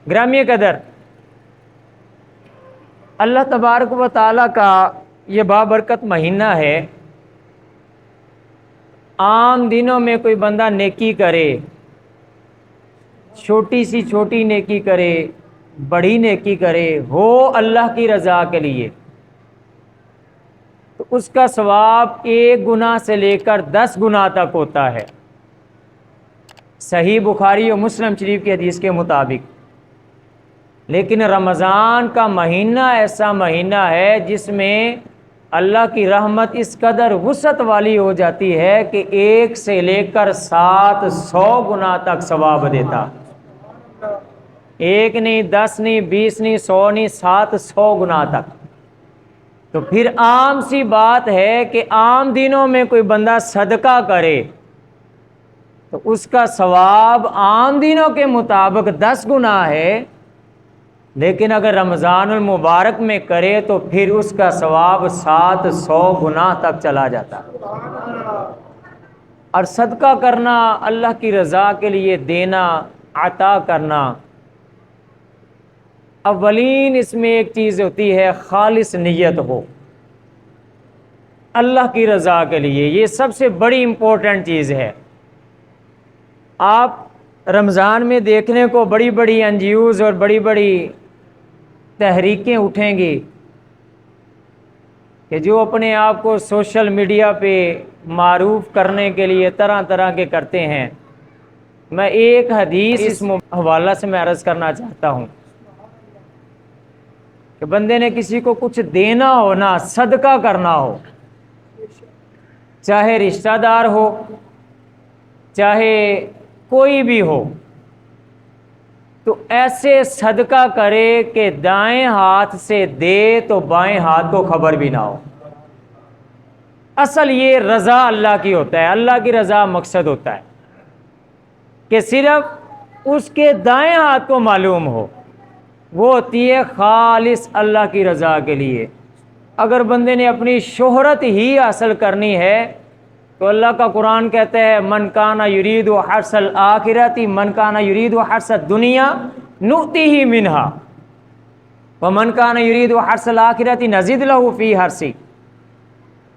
گرامی قدر، اللہ تبارک و تعالیٰ کا یہ بابرکت مہینہ ہے۔ عام دنوں میں کوئی بندہ نیکی کرے، چھوٹی سی چھوٹی نیکی کرے، بڑی نیکی کرے، ہو اللہ کی رضا کے لیے، تو اس کا ثواب 1 گناہ سے لے کر 10 گناہ تک ہوتا ہے، صحیح بخاری و مسلم شریف کی حدیث کے مطابق۔ لیکن رمضان کا مہینہ ایسا مہینہ ہے جس میں اللہ کی رحمت اس قدر وسعت والی ہو جاتی ہے کہ 1 سے لے کر 700 گناہ تک ثواب دیتا، 1 نہیں، 10 نہیں، 20 نہیں، 100 نہیں، 700 گناہ تک۔ تو پھر عام سی بات ہے کہ عام دنوں میں کوئی بندہ صدقہ کرے تو اس کا ثواب عام دنوں کے مطابق 10 گناہ ہے، لیکن اگر رمضان المبارک میں کرے تو پھر اس کا ثواب 700 گناہ تک چلا جاتا۔ اور صدقہ کرنا، اللہ کی رضا کے لیے دینا، عطا کرنا، اولین اس میں ایک چیز ہوتی ہے خالص نیت ہو اللہ کی رضا کے لیے، یہ سب سے بڑی امپورٹنٹ چیز ہے۔ آپ رمضان میں دیکھنے کو بڑی بڑی این جی اوز اور بڑی بڑی تحریکیں اٹھیں گی کہ جو اپنے آپ کو سوشل میڈیا پہ معروف کرنے کے لیے طرح طرح کے کرتے ہیں۔ میں ایک حدیث اس حوالہ سے میں عرض کرنا چاہتا ہوں کہ بندے نے کسی کو کچھ دینا ہو نا، صدقہ کرنا ہو، چاہے رشتہ دار ہو، چاہے کوئی بھی ہو، تو ایسے صدقہ کرے کہ دائیں ہاتھ سے دے تو بائیں ہاتھ کو خبر بھی نہ ہو۔ اصل یہ رضا اللہ کی ہوتا ہے، اللہ کی رضا مقصد ہوتا ہے کہ صرف اس کے دائیں ہاتھ کو معلوم ہو، وہ ہوتی ہے خالص اللہ کی رضا کے لیے۔ اگر بندے نے اپنی شہرت ہی حاصل کرنی ہے تو اللہ کا قرآن کہتا ہے من کان یرید حرث الآخرۃ من کان یرید حرث الدنیا نؤتیہ منہا ومن کان یرید حرث الآخرۃ نزد لہ فی حرثہ۔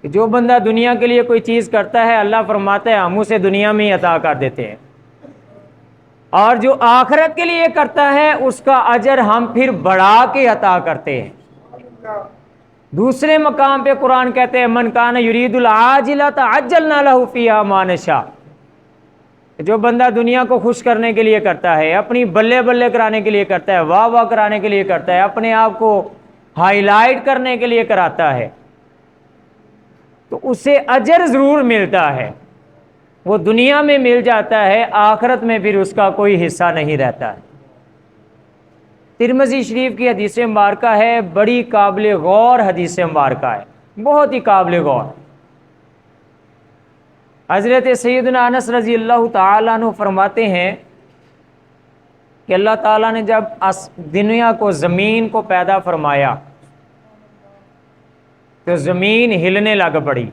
کہ جو بندہ دنیا کے لیے کوئی چیز کرتا ہے، اللہ فرماتا ہے ہم اسے دنیا میں ہی عطا کر دیتے ہیں، اور جو آخرت کے لیے کرتا ہے اس کا اجر ہم پھر بڑھا کے عطا کرتے ہیں۔ دوسرے مقام پہ قرآن کہتے ہیں من کان یرید العاجلۃ عجلنا لہ فیہا ما نشاء۔ جو بندہ دنیا کو خوش کرنے کے لیے کرتا ہے، اپنی بلے بلے کرانے کے لیے کرتا ہے، واہ واہ کرانے کے لیے کرتا ہے، اپنے آپ کو ہائی لائٹ کرنے کے لیے کراتا ہے، تو اسے اجر ضرور ملتا ہے، وہ دنیا میں مل جاتا ہے، آخرت میں پھر اس کا کوئی حصہ نہیں رہتا ہے۔ ترمذی شریف کی حدیث مبارکہ ہے، بڑی قابل غور حدیث مبارکہ ہے، بہت ہی قابل غور۔ حضرت سیدنا انس رضی اللہ تعالیٰ عنہ فرماتے ہیں کہ اللہ تعالیٰ نے جب دنیا کو، زمین کو پیدا فرمایا تو زمین ہلنے لگ پڑی،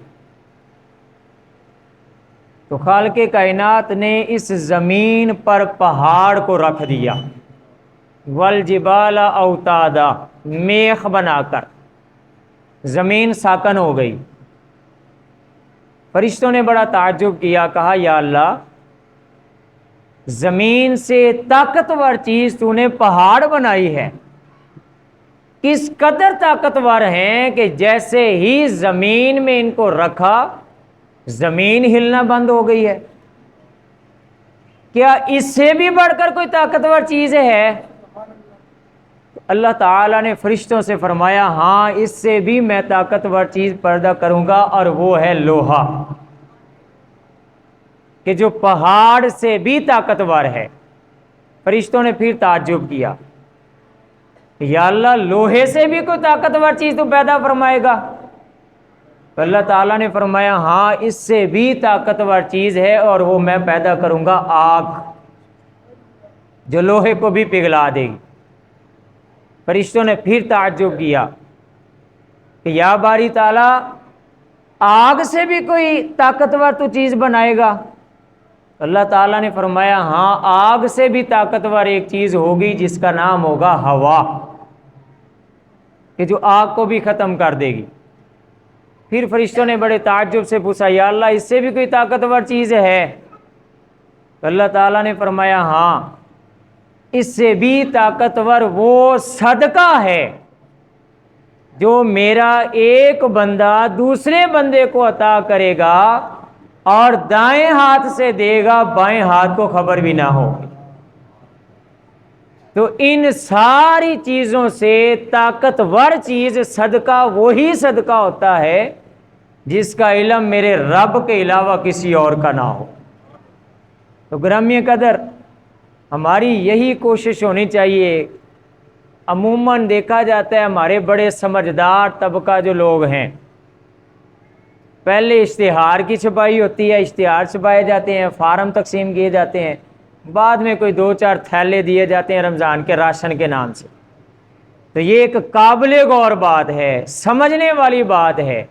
تو خالق کائنات نے اس زمین پر پہاڑ کو رکھ دیا، والجبال اوتادا، میخ بنا کر زمین ساکن ہو گئی۔ فرشتوں نے بڑا تعجب کیا، کہا یا اللہ، زمین سے طاقتور چیز تو نے پہاڑ بنائی ہے، کس قدر طاقتور ہیں کہ جیسے ہی زمین میں ان کو رکھا زمین ہلنا بند ہو گئی ہے، کیا اس سے بھی بڑھ کر کوئی طاقتور چیز ہے؟ اللہ تعالیٰ نے فرشتوں سے فرمایا ہاں، اس سے بھی میں طاقتور چیز پیدا کروں گا، اور وہ ہے لوہا، کہ جو پہاڑ سے بھی طاقتور ہے۔ فرشتوں نے پھر تعجب کیا، یا اللہ، لوہے سے بھی کوئی طاقتور چیز تو پیدا فرمائے گا؟ تو اللہ تعالیٰ نے فرمایا ہاں، اس سے بھی طاقتور چیز ہے، اور وہ میں پیدا کروں گا آگ، جو لوہے کو بھی پگھلا دے گی۔ فرشتوں نے پھر تعجب کیا کہ یا باری تعالیٰ، آگ سے بھی کوئی طاقتور تو چیز بنائے گا؟ اللہ تعالیٰ نے فرمایا ہاں آگ سے بھی طاقتور ایک چیز ہوگی جس کا نام ہوگا ہوا، کہ جو آگ کو بھی ختم کر دے گی۔ پھر فرشتوں نے بڑے تعجب سے پوچھا یا اللہ اس سے بھی کوئی طاقتور چیز ہے؟ تو اللہ تعالیٰ نے فرمایا ہاں اس سے بھی طاقتور وہ صدقہ ہے جو میرا ایک بندہ دوسرے بندے کو عطا کرے گا اور دائیں ہاتھ سے دے گا، بائیں ہاتھ کو خبر بھی نہ ہو۔ تو ان ساری چیزوں سے طاقتور چیز صدقہ وہی صدقہ ہوتا ہے جس کا علم میرے رب کے علاوہ کسی اور کا نہ ہو۔ تو گرامی قدر ہماری یہی کوشش ہونی چاہیے۔ عموماً دیکھا جاتا ہے ہمارے بڑے سمجھدار طبقہ جو لوگ ہیں، پہلے اشتہار کی چھپائی ہوتی ہے، اشتہار چھپائے جاتے ہیں، فارم تقسیم کیے جاتے ہیں، بعد میں کوئی 2-4 تھیلے دیے جاتے ہیں رمضان کے راشن کے نام سے۔ تو یہ ایک قابل غور بات ہے، سمجھنے والی بات ہے،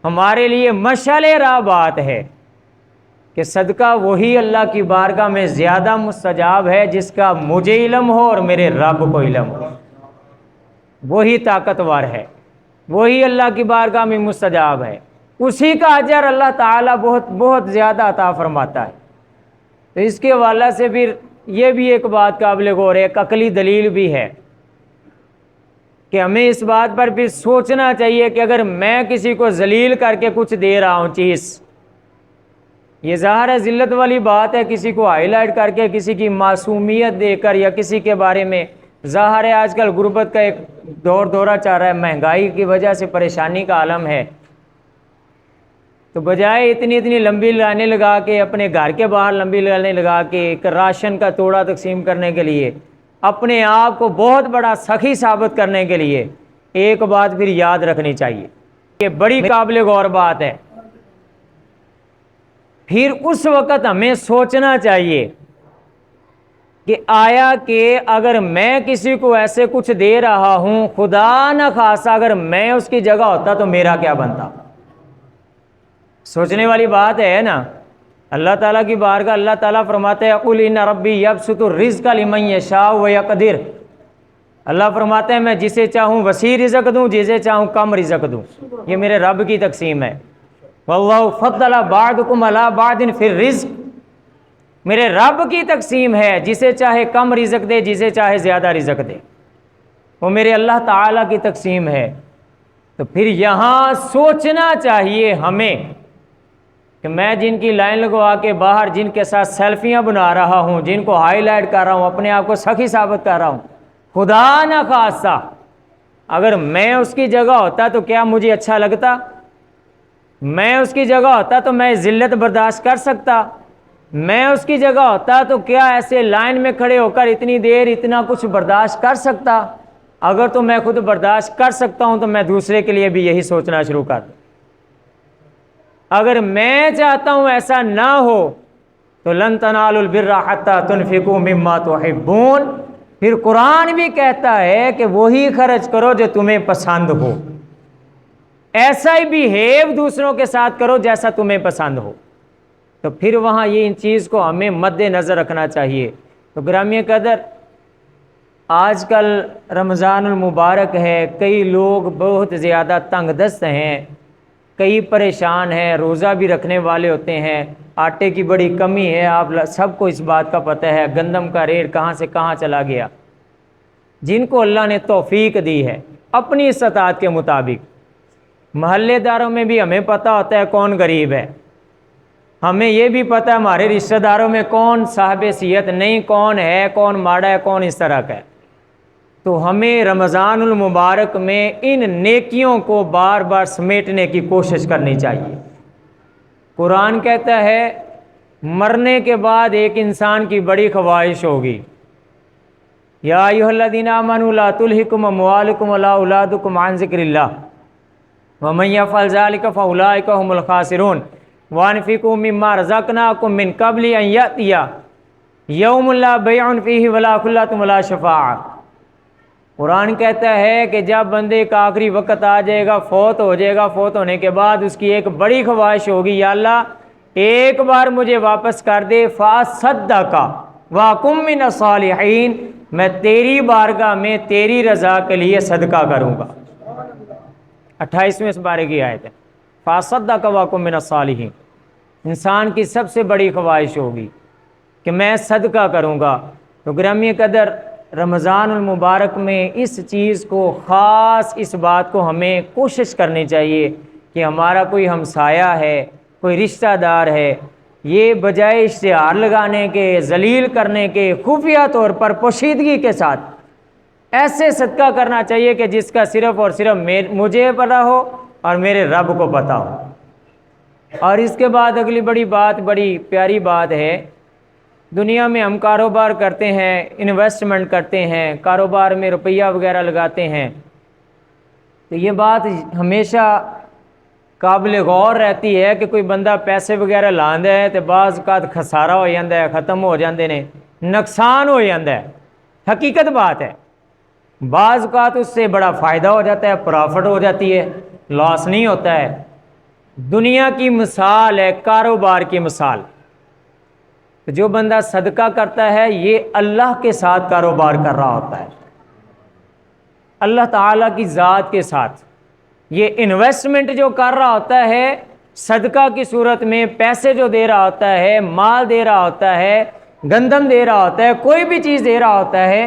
ہمارے لیے مشعل راہ بات ہے کہ صدقہ وہی اللہ کی بارگاہ میں زیادہ مستجاب ہے جس کا مجھے علم ہو اور میرے رب کو علم ہو، وہی طاقتور ہے، وہی اللہ کی بارگاہ میں مستجاب ہے، اسی کا اجر اللہ تعالیٰ بہت بہت زیادہ عطا فرماتا ہے۔ تو اس کے حوالے سے پھر یہ بھی ایک بات قابل غور ہے، ایک عقلی دلیل بھی ہے کہ ہمیں اس بات پر بھی سوچنا چاہیے کہ اگر میں کسی کو ذلیل کر کے کچھ دے رہا ہوں چیز، یہ ظاہر ہے ذلت والی بات ہے، کسی کو ہائی لائٹ کر کے کسی کی معصومیت دے کر یا کسی کے بارے میں، ظاہر ہے آج کل غربت کا ایک دورہ چل رہا ہے، مہنگائی کی وجہ سے پریشانی کا عالم ہے، تو بجائے اتنی لمبی لائنیں لگا کے اپنے گھر کے باہر لمبی لائنیں لگا کے ایک راشن کا توڑا تقسیم کرنے کے لیے، اپنے آپ کو بہت بڑا سخی ثابت کرنے کے لیے ایک بات پھر یاد رکھنی چاہیے، یہ بڑی قابل غور بات ہے۔ پھر اس وقت ہمیں سوچنا چاہیے کہ آیا کہ اگر میں کسی کو ایسے کچھ دے رہا ہوں، خدا نہ خواستہ اگر میں اس کی جگہ ہوتا تو میرا کیا بنتا؟ سوچنے والی بات ہے نا۔ اللہ تعالیٰ کی بارگاہ اللہ تعالیٰ فرماتے ہیں قُلْ إِنَّ رَبِّي يَبْسُطُ الرِّزْقَ لِمَن يَشَاءُ وَيَقْدِرُ، اللہ فرماتے ہیں میں جسے چاہوں وسیع رزق دوں، جسے چاہوں کم رزق دوں، یہ میرے رب کی تقسیم ہے۔ وَاللَّهُ فَضَّلَ بَعْضَكُمْ عَلَىٰ بَعْضٍ فِي الرِّزْقِ، میرے رب کی تقسیم ہے، جسے چاہے کم رزق دے، جسے چاہے زیادہ رزق دے، وہ میرے اللہ تعالیٰ کی تقسیم ہے۔ تو پھر یہاں سوچنا چاہیے ہمیں کہ میں جن کی لائن لگوا کے باہر جن کے ساتھ سیلفیاں بنا رہا ہوں، جن کو ہائی لائٹ کر رہا ہوں، اپنے آپ کو سخی ثابت کر رہا ہوں، خدا نہ خواستہ اگر میں اس کی جگہ ہوتا تو کیا مجھے اچھا لگتا؟ میں اس کی جگہ ہوتا تو میں ذلت برداشت کر سکتا؟ میں اس کی جگہ ہوتا تو کیا ایسے لائن میں کھڑے ہو کر اتنی دیر اتنا کچھ برداشت کر سکتا؟ اگر تو میں خود برداشت کر سکتا ہوں تو میں دوسرے کے لیے بھی یہی سوچنا شروع کر دوں۔ اگر میں چاہتا ہوں ایسا نہ ہو تو لن تنالوا البر حتى تنفقوا مما تحبون، پھر قرآن بھی کہتا ہے کہ وہی خرچ کرو جو تمہیں پسند ہو، ایسا ہی بیہیو دوسروں کے ساتھ کرو جیسا تمہیں پسند ہو۔ تو پھر وہاں یہ ان چیز کو ہمیں مد نظر رکھنا چاہیے۔ تو گرامی قدر آج کل رمضان المبارک ہے، کئی لوگ بہت زیادہ تنگ دست ہیں، کئی پریشان ہیں، روزہ بھی رکھنے والے ہوتے ہیں، آٹے کی بڑی کمی ہے، آپ سب کو اس بات کا پتہ ہے، گندم کا ریٹ کہاں سے کہاں چلا گیا۔ جن کو اللہ نے توفیق دی ہے اپنی استطاعت کے مطابق، محلے داروں میں بھی ہمیں پتہ ہوتا ہے کون غریب ہے، ہمیں یہ بھی پتہ ہے ہمارے رشتہ داروں میں کون صاحب حیثیت نہیں، کون ہے، کون ماڑا ہے، کون اس طرح کا ہے۔ تو ہمیں رمضان المبارک میں ان نیکیوں کو بار بار سمیٹنے کی کوشش کرنی چاہیے۔ قرآن کہتا ہے مرنے کے بعد ایک انسان کی بڑی خواہش ہوگی، یا ایھا الذین آمنوا لا تلھکم اموالکم ولا اولادکم عن ذکر اللہ ومن یفعل ذلک فاولئک هم الخاسرون وانفقوا مما رزقناکم من قبل ان یأتی یوم لا بیع فیہ ولا خلۃ ولا شفاعۃ۔ قرآن کہتا ہے کہ جب بندے کا آخری وقت آ جائے گا، فوت ہو جائے گا، فوت ہونے کے بعد اس کی ایک بڑی خواہش ہوگی، یا اللہ ایک بار مجھے واپس کر دے، فاصدق واکم من الصالحین، میں تیری بارگاہ میں تیری رضا کے لیے صدقہ کروں گا۔ 28ویں سپارے کی آیت ہے، فاصدق واکم من الصالحین۔ انسان کی سب سے بڑی خواہش ہوگی کہ میں صدقہ کروں گا۔ تو گرامی قدر، رمضان المبارک میں اس چیز کو خاص، اس بات کو ہمیں کوشش کرنی چاہیے کہ ہمارا کوئی ہمسایہ ہے، کوئی رشتہ دار ہے، یہ بجائے اشتہار لگانے کے، ذلیل کرنے کے، خفیہ طور پر پوشیدگی کے ساتھ ایسے صدقہ کرنا چاہیے کہ جس کا صرف اور صرف مجھے پتہ ہو اور میرے رب کو پتہ ہو۔ اور اس کے بعد اگلی بڑی بات، بڑی پیاری بات ہے، دنیا میں ہم کاروبار کرتے ہیں، انویسٹمنٹ کرتے ہیں، کاروبار میں روپیہ وغیرہ لگاتے ہیں، تو یہ بات ہمیشہ قابل غور رہتی ہے کہ کوئی بندہ پیسے وغیرہ لاندا ہے تو بعض اوقات خسارہ ہو جاتا ہے، ختم ہو جاتے ہیں، نقصان ہو جاتا ہے، حقیقت بات ہے۔ بعض اوقات اس سے بڑا فائدہ ہو جاتا ہے، پرافٹ ہو جاتی ہے، لاس نہیں ہوتا ہے۔ دنیا کی مثال ہے، کاروبار کی مثال۔ جو بندہ صدقہ کرتا ہے یہ اللہ کے ساتھ کاروبار کر رہا ہوتا ہے، اللہ تعالیٰ کی ذات کے ساتھ۔ یہ انویسٹمنٹ جو کر رہا ہوتا ہے صدقہ کی صورت میں، پیسے جو دے رہا ہوتا ہے، مال دے رہا ہوتا ہے، گندم دے رہا ہوتا ہے، کوئی بھی چیز دے رہا ہوتا ہے،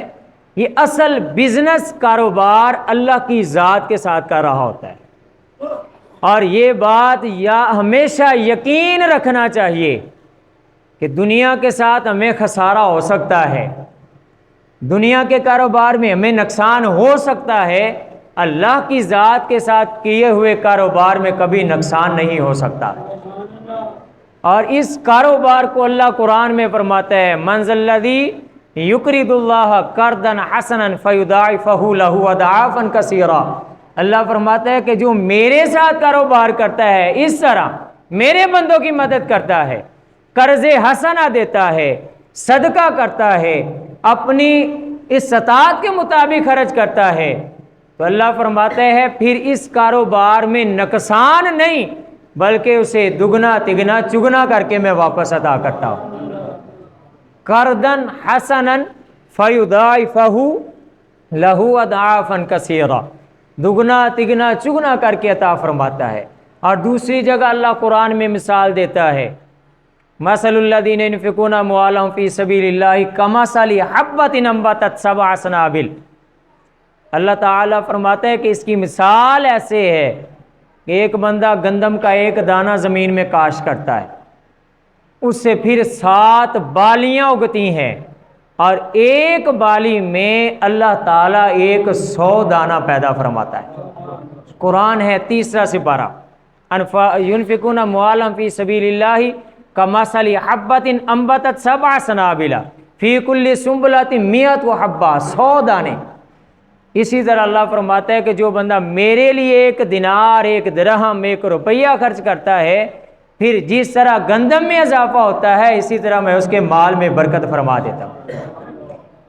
یہ اصل بزنس کاروبار اللہ کی ذات کے ساتھ کر رہا ہوتا ہے۔ اور یہ بات ہمیشہ یقین رکھنا چاہیے کہ دنیا کے ساتھ ہمیں خسارہ ہو سکتا ہے، دنیا کے کاروبار میں ہمیں نقصان ہو سکتا ہے، اللہ کی ذات کے ساتھ کیے ہوئے کاروبار میں کبھی نقصان نہیں ہو سکتا۔ اور اس کاروبار کو اللہ قرآن میں فرماتا ہے، من ذا الذی یقرض اللہ قرضا حسنا فیضاعفہ لہ اضعافا کثیرا۔ اللہ فرماتا ہے کہ جو میرے ساتھ کاروبار کرتا ہے، اس طرح میرے بندوں کی مدد کرتا ہے، قرض حسنہ دیتا ہے، صدقہ کرتا ہے، اپنی استطاعت کے مطابق خرچ کرتا ہے، تو اللہ فرماتا ہے پھر اس کاروبار میں نقصان نہیں بلکہ اسے دگنا تگنا چگنا کر کے میں واپس عطا کرتا ہوں۔ قرضا حسنا فیضاعفہ لہ اضعافا کثیرا، دگنا تگنا چگنا کر کے عطا فرماتا ہے۔ اور دوسری جگہ اللہ قرآن میں مثال دیتا ہے، مثل الذین ينفقون اموالهم فی سبیل اللہ کمثل حبۃ انبتت سبع سنابل۔ اللہ تعالیٰ فرماتا ہے کہ اس کی مثال ایسے ہے کہ ایک بندہ گندم کا ایک دانہ زمین میں کاشت کرتا ہے، اس سے پھر 7 بالیاں اگتی ہیں، اور ایک بالی میں اللہ تعالیٰ 100 دانہ پیدا فرماتا ہے۔ قرآن ہے 3 سپارہ، ينفقون اموالهم فی سبیل اللہ کمثل حبۃ انبتت سبع سنابل فی کل سنبلۃ 100 حبہ، 100 دانے۔ اسی طرح اللہ فرماتا ہے کہ جو بندہ میرے لیے 1 دینار، 1 درہم، 1 روپیہ خرچ کرتا ہے، پھر جس طرح گندم میں اضافہ ہوتا ہے اسی طرح میں اس کے مال میں برکت فرما دیتا ہوں۔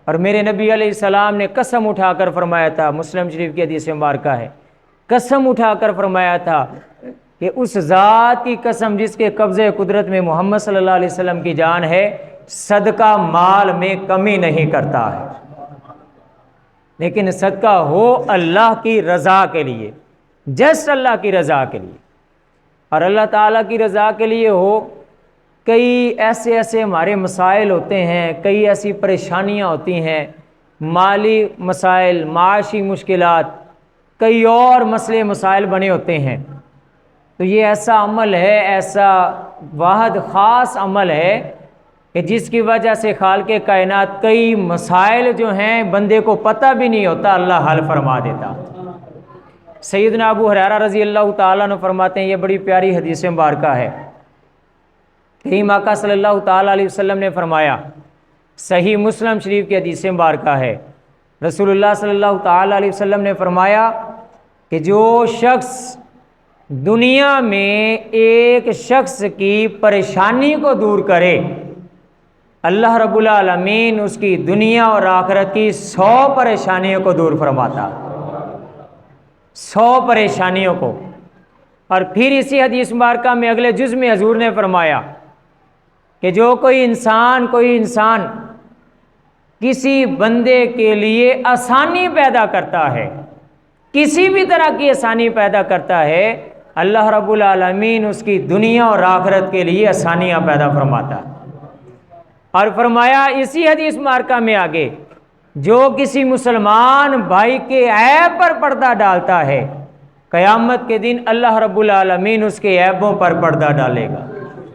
اور میرے نبی علیہ السلام نے قسم اٹھا کر فرمایا تھا، مسلم شریف کی حدیث مبارکہ ہے، قسم اٹھا کر فرمایا تھا کہ اس ذات کی قسم جس کے قبضے قدرت میں محمد صلی اللہ علیہ وسلم کی جان ہے، صدقہ مال میں کمی نہیں کرتا ہے، لیکن صدقہ ہو اللہ کی رضا کے لیے، جسٹ اللہ کی رضا کے لیے، اور اللہ تعالیٰ کی رضا کے لیے ہو۔ کئی ایسے ہمارے مسائل ہوتے ہیں، کئی ایسی پریشانیاں ہوتی ہیں، مالی مسائل، معاشی مشکلات، کئی اور مسئلے مسائل بنے ہوتے ہیں، تو یہ ایسا عمل ہے، ایسا واحد خاص عمل ہے کہ جس کی وجہ سے خالق کائنات کئی مسائل جو ہیں بندے کو پتہ بھی نہیں ہوتا، اللہ حل فرما دیتا۔ سیدنا ابو ہریرہ رضی اللہ تعالیٰ عنہ فرماتے ہیں، یہ بڑی پیاری حدیث مبارکہ ہے، کہ آقا صلی اللہ تعالیٰ علیہ وسلم نے فرمایا، صحیح مسلم شریف کی حدیث مبارکہ ہے، رسول اللہ صلی اللہ تعالیٰ علیہ وسلم نے فرمایا کہ جو شخص دنیا میں ایک شخص کی پریشانی کو دور کرے، اللہ رب العالمین اس کی دنیا اور آخرت کی 100 پریشانیوں کو دور فرماتا، 100 پریشانیوں کو۔ اور پھر اسی حدیث مبارکہ میں اگلے جز میں حضور نے فرمایا کہ جو کوئی انسان کسی بندے کے لیے آسانی پیدا کرتا ہے، کسی بھی طرح کی آسانی پیدا کرتا ہے، اللہ رب العالمین اس کی دنیا اور آخرت کے لیے آسانیاں پیدا فرماتا ہے۔ اور فرمایا اسی حدیث مبارکہ میں آگے، جو کسی مسلمان بھائی کے عیب پر پردہ ڈالتا ہے، قیامت کے دن اللہ رب العالمین اس کے عیبوں پر پردہ ڈالے گا۔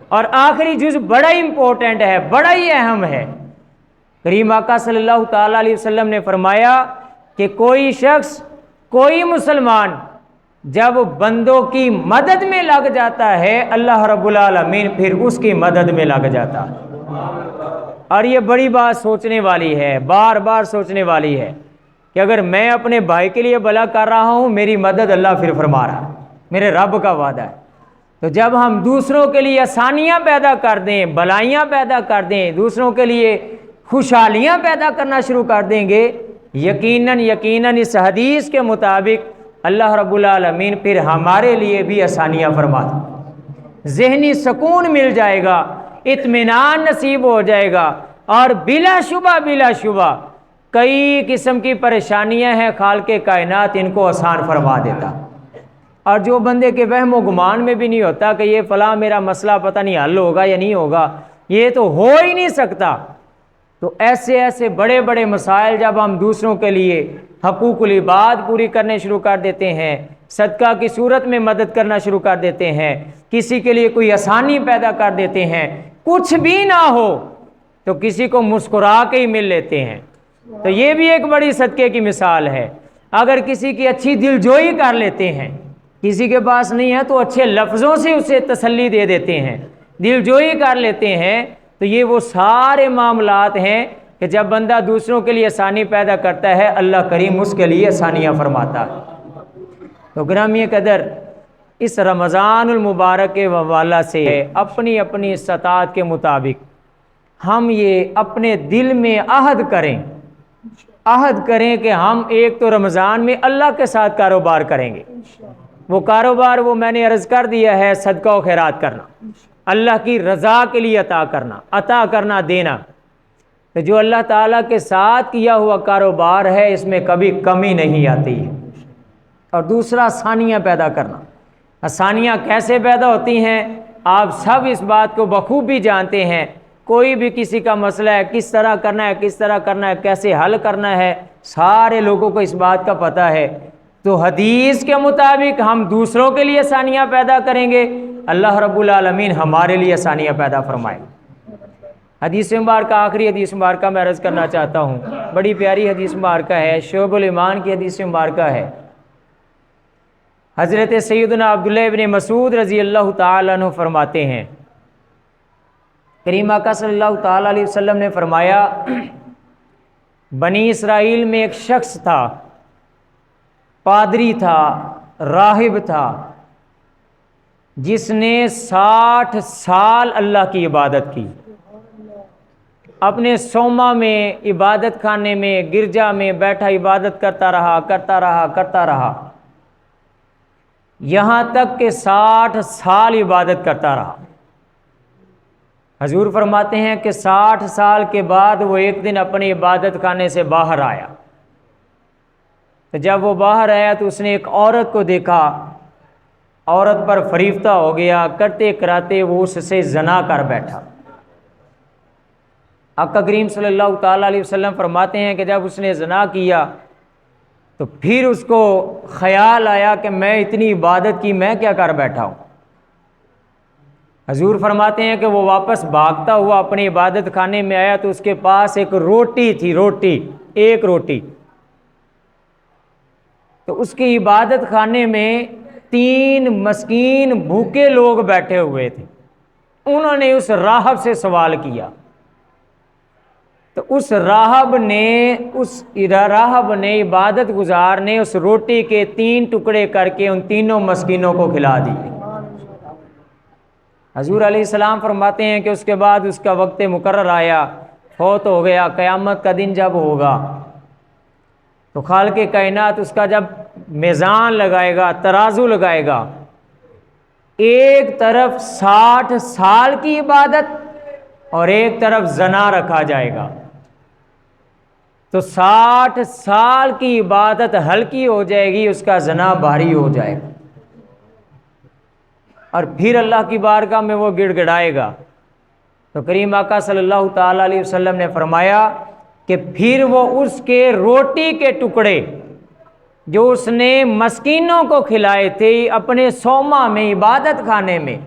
اور آخری جز بڑا ہی امپورٹنٹ ہے، بڑا ہی اہم ہے۔ کریم آقا صلی اللہ تعالیٰ علیہ وسلم نے فرمایا کہ کوئی شخص، کوئی مسلمان جب بندوں کی مدد میں لگ جاتا ہے، اللہ رب العالمین پھر اس کی مدد میں لگ جاتا ہے۔ اور یہ بڑی بات سوچنے والی ہے، بار بار سوچنے والی ہے کہ اگر میں اپنے بھائی کے لیے بھلا کر رہا ہوں، میری مدد اللہ پھر فرما رہا ہے، میرے رب کا وعدہ ہے۔ تو جب ہم دوسروں کے لیے آسانیاں پیدا کر دیں، بلائیاں پیدا کر دیں، دوسروں کے لیے خوشحالیاں پیدا کرنا شروع کر دیں گے، یقیناً اس حدیث کے مطابق اللہ رب العالمین پھر ہمارے لیے بھی آسانیاں فرماتا ہے، ذہنی سکون مل جائے گا، اطمینان نصیب ہو جائے گا، اور بلا شبہ کئی قسم کی پریشانیاں ہیں، خالق کائنات ان کو آسان فرما دیتا۔ اور جو بندے کے وہم و گمان میں بھی نہیں ہوتا کہ یہ فلاں میرا مسئلہ پتہ نہیں حل ہوگا یا نہیں ہوگا، یہ تو ہو ہی نہیں سکتا، تو ایسے بڑے بڑے مسائل جب ہم دوسروں کے لیے حقوق العباد پوری کرنے شروع کر دیتے ہیں، صدقہ کی صورت میں مدد کرنا شروع کر دیتے ہیں، کسی کے لیے کوئی آسانی پیدا کر دیتے ہیں، کچھ بھی نہ ہو تو کسی کو مسکرا کے ہی مل لیتے ہیں، تو یہ بھی ایک بڑی صدقے کی مثال ہے۔ اگر کسی کی اچھی دل جوئی کر لیتے ہیں، کسی کے پاس نہیں ہے تو اچھے لفظوں سے اسے تسلی دے دیتے ہیں، دل جوئی کر لیتے ہیں، تو یہ وہ سارے معاملات ہیں کہ جب بندہ دوسروں کے لیے آسانی پیدا کرتا ہے، اللہ کریم اس کے لیے آسانیاں فرماتا ہے۔ تو گرامی قدر، اس رمضان المبارک کے حوالہ سے اپنی استطاعت کے مطابق ہم یہ اپنے دل میں عہد کریں کہ ہم ایک تو رمضان میں اللہ کے ساتھ کاروبار کریں گے۔ وہ کاروبار وہ میں نے عرض کر دیا ہے، صدقہ و خیرات کرنا، اللہ کی رضا کے لیے عطا کرنا، دینا۔ تو جو اللہ تعالیٰ کے ساتھ کیا ہوا کاروبار ہے، اس میں کبھی کمی نہیں آتی ہے۔ اور دوسرا، آسانیاں پیدا کرنا۔ آسانیاں کیسے پیدا ہوتی ہیں؟ آپ سب اس بات کو بخوبی جانتے ہیں۔ کوئی بھی کسی کا مسئلہ ہے، کس طرح کرنا ہے، کیسے حل کرنا ہے، سارے لوگوں کو اس بات کا پتہ ہے۔ تو حدیث کے مطابق ہم دوسروں کے لیے آسانیاں پیدا کریں گے، اللہ رب العالمین ہمارے لیے آسانیاں پیدا فرمائے۔ حدیث مبارکہ، آخری حدیث مبارکہ میں عرض کرنا چاہتا ہوں، بڑی پیاری حدیث مبارکہ ہے، شعب الایمان کی حدیث مبارکہ ہے۔ حضرت سیدنا عبداللہ ابن مسعود رضی اللہ تعالیٰ عنہ فرماتے ہیں، کریم آقا صلی اللہ تعالیٰ علیہ وسلم نے فرمایا، بنی اسرائیل میں ایک شخص تھا، پادری تھا، راہب تھا، جس نے 60 سال اللہ کی عبادت کی، اپنے صومعہ میں، عبادت خانے میں، گرجا میں بیٹھا عبادت کرتا رہا، یہاں تک کہ 60 سال عبادت کرتا رہا۔ حضور فرماتے ہیں کہ 60 سال کے بعد وہ ایک دن اپنی عبادت خانے سے باہر آیا، تو جب وہ باہر آیا تو اس نے ایک عورت کو دیکھا، عورت پر فریفتہ ہو گیا، کرتے کراتے وہ اس سے زنا کر بیٹھا۔ آقا کریم صلی اللہ تعالیٰ علیہ وسلم فرماتے ہیں کہ جب اس نے زنا کیا تو پھر اس کو خیال آیا کہ میں اتنی عبادت کی، میں کیا کر بیٹھا ہوں۔ حضور فرماتے ہیں کہ وہ واپس بھاگتا ہوا اپنی عبادت خانے میں آیا تو اس کے پاس ایک روٹی تھی، ایک روٹی۔ تو اس کی عبادت خانے میں 3 مسکین بھوکے لوگ بیٹھے ہوئے تھے، انہوں نے اس راہب سے سوال کیا، تو اس راہب نے عبادت گزار نے اس روٹی کے 3 ٹکڑے کر کے ان تینوں مسکینوں کو کھلا دیے۔ حضور علیہ السلام فرماتے ہیں کہ اس کے بعد اس کا وقت مقرر آیا، فوت ہو گیا۔ قیامت کا دن جب ہوگا تو خالق کائنات اس کا جب میزان لگائے گا، ترازو لگائے گا، ایک طرف 60 سال کی عبادت اور ایک طرف زنا رکھا جائے گا، تو 60 سال کی عبادت ہلکی ہو جائے گی، اس کا زنا بھاری ہو جائے گا، اور پھر اللہ کی بارگاہ میں وہ گڑ گڑائے گا۔ تو کریم آقا صلی اللہ تعالیٰ علیہ وسلم نے فرمایا کہ پھر وہ اس کے روٹی کے ٹکڑے جو اس نے مسکینوں کو کھلائے تھے اپنے صومعہ میں، عبادت خانے میں،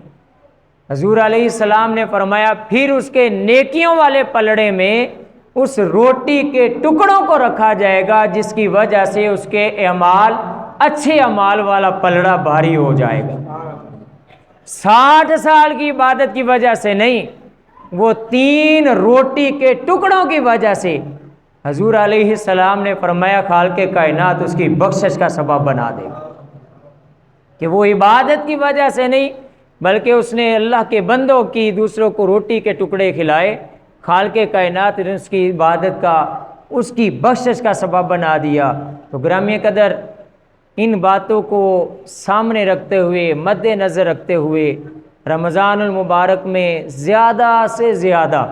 حضور علیہ السلام نے فرمایا پھر اس کے نیکیوں والے پلڑے میں اس روٹی کے ٹکڑوں کو رکھا جائے گا، جس کی وجہ سے اس کے اعمال، اچھے اعمال والا پلڑا بھاری ہو جائے گا۔ 60 سال کی عبادت کی وجہ سے نہیں، وہ 3 روٹی کے ٹکڑوں کی وجہ سے حضور علیہ السلام نے فرمایا خالق کائنات اس کی بخشش کا سبب بنا دے گا، کہ وہ عبادت کی وجہ سے نہیں بلکہ اس نے اللہ کے بندوں کی دوسروں کو روٹی کے ٹکڑے کھلائے، خالق کائنات نے اس کی عبادت کا، اس کی بخشش کا سبب بنا دیا۔ تو گرامی قدر، ان باتوں کو سامنے رکھتے ہوئے، مد نظر رکھتے ہوئے، رمضان المبارک میں زیادہ سے زیادہ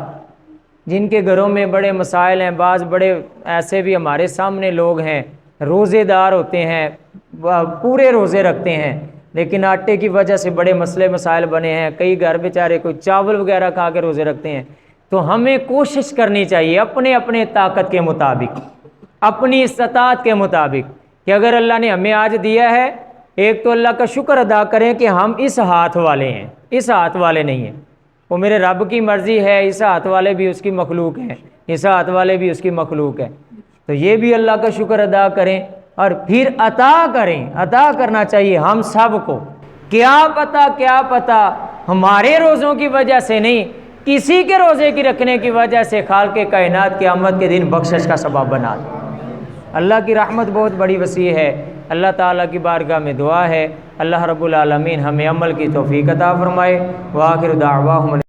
جن کے گھروں میں بڑے مسائل ہیں، بعض بڑے ایسے بھی ہمارے سامنے لوگ ہیں روزے دار ہوتے ہیں، پورے روزے رکھتے ہیں، لیکن آٹے کی وجہ سے بڑے مسئلے مسائل بنے ہیں، کئی گھر بیچارے کوئی چاول وغیرہ کھا کے روزے رکھتے ہیں۔ تو ہمیں کوشش کرنی چاہیے اپنے اپنے طاقت کے مطابق، اپنی استطاعت کے مطابق، کہ اگر اللہ نے ہمیں آج دیا ہے، ایک تو اللہ کا شکر ادا کریں کہ ہم اس ہاتھ والے ہیں، اس ہاتھ والے نہیں ہیں، وہ میرے رب کی مرضی ہے، اس ہاتھ والے بھی اس کی مخلوق ہیں، اس ہاتھ والے بھی اس کی مخلوق ہے، تو یہ بھی اللہ کا شکر ادا کریں، اور پھر عطا کریں، عطا کرنا چاہیے ہم سب کو۔ کیا پتہ ہمارے روزوں کی وجہ سے نہیں، کسی کے روزے کی رکھنے کی وجہ سے خالق کائنات قیامت کے دن بخشش کا سبب بنا دے۔ اللہ کی رحمت بہت بڑی وسیع ہے، اللہ تعالیٰ کی بارگاہ میں دعا ہے اللہ رب العالمین ہمیں عمل کی توفیق عطا فرمائے۔ وآخر دعواہم